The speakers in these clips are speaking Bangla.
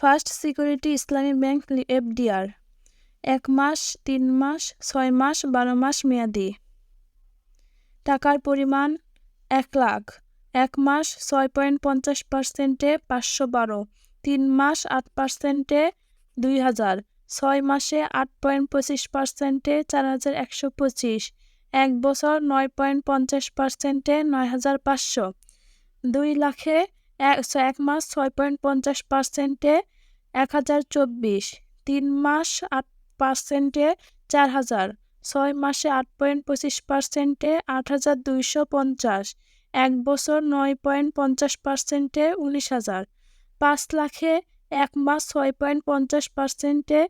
ফার্স্ট সিকিউরিটি ইসলামী ব্যাংক এফডিআর 1 মাস, 3 মাস, 6 মাস, 12 মাস মেয়াদি। টাকার পরিমাণ 1 লাখ। 1 মাস 6.50%-এ 512, 3 মাস 8%-এ 2000, 6 মাসে 8.25%-এ 4125, 1 বছর 9.50%-এ 9500, 2 লাখে 1 মাস 6.50%-এ 1024, 3 মাস 8%-এ 4000, 6 মাসে 8.25%-এ 8250, 1 বছর 9.50%-এ 19000, 5 লাখে 1 মাস 6.50%-এ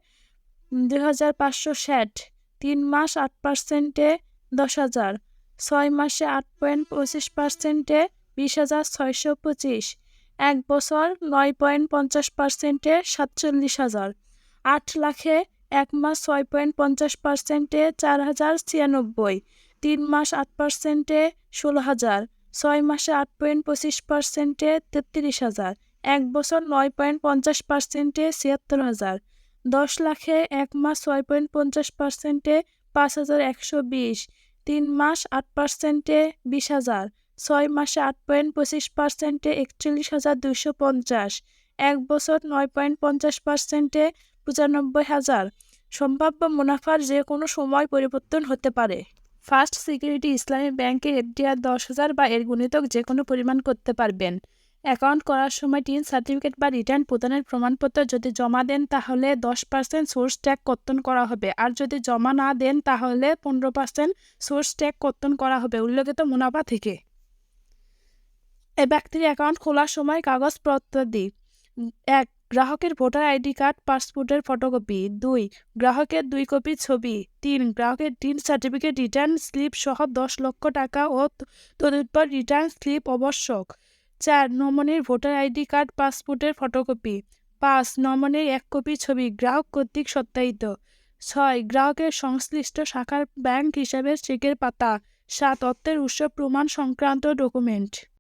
2560, 3 মাস 8%-এ 10000, 6 মাসে 8.25%-এ 20625, 1 বছর 9.50%-এ 47000, 8 লাখে 1 মাস 6.50%-এ 4096, 3 মাস 8%-এ 16000, 6 মাসে 8.25%-এ 33000, 1 বছর 9.50%-এ 76000, 10 লাখে 1 মাস 6.50%-এ 5120, 3 মাস 8%-এ 20000, 6 মাসে 8.25%-এ 41250, 1 বছর 9.50%-এ 95000। সম্ভাব্য মুনাফার যে কোনো সময় পরিবর্তন হতে পারে। ফার্স্ট সিকিউরিটি ইসলামী ব্যাংকে এফডিআর 10,000 বা এর গুণিতক যে কোনো পরিমাণ করতে পারবেন। অ্যাকাউন্ট করার সময় টিন সার্টিফিকেট বা রিটার্ন প্রদানের প্রমাণপত্র যদি জমা দেন তাহলে 10% সোর্স ট্যাক্স কর্তন করা হবে, আর যদি জমা না দেন তাহলে 15% সোর্স ট্যাক্স কর্তন করা হবে উল্লেখিত মুনাফা থেকে। এ ব্যক্তির অ্যাকাউন্ট খোলার সময় কাগজপত্রাদি: 1 গ্রাহকের ভোটার আইডি কার্ড, পাসপোর্টের ফটোকপি। 2 গ্রাহকের 2 কপি ছবি। 3 গ্রাহকের টিন সার্টিফিকেট, রিটার্ন স্লিপ সহ 10 লক্ষ টাকা ও তদুপরি রিটার্ন স্লিপ আবশ্যক। 4 নমিনির ভোটার আইডি কার্ড, পাসপোর্টের ফটোকপি। 5 নমিনির 1 কপি ছবি, গ্রাহক কর্তৃক সত্যায়িত। 6 গ্রাহকের সংশ্লিষ্ট শাখার ব্যাংক হিসাবের চেকের পাতা। 7 অর্থের উৎস প্রমাণ সংক্রান্ত ডকুমেন্ট।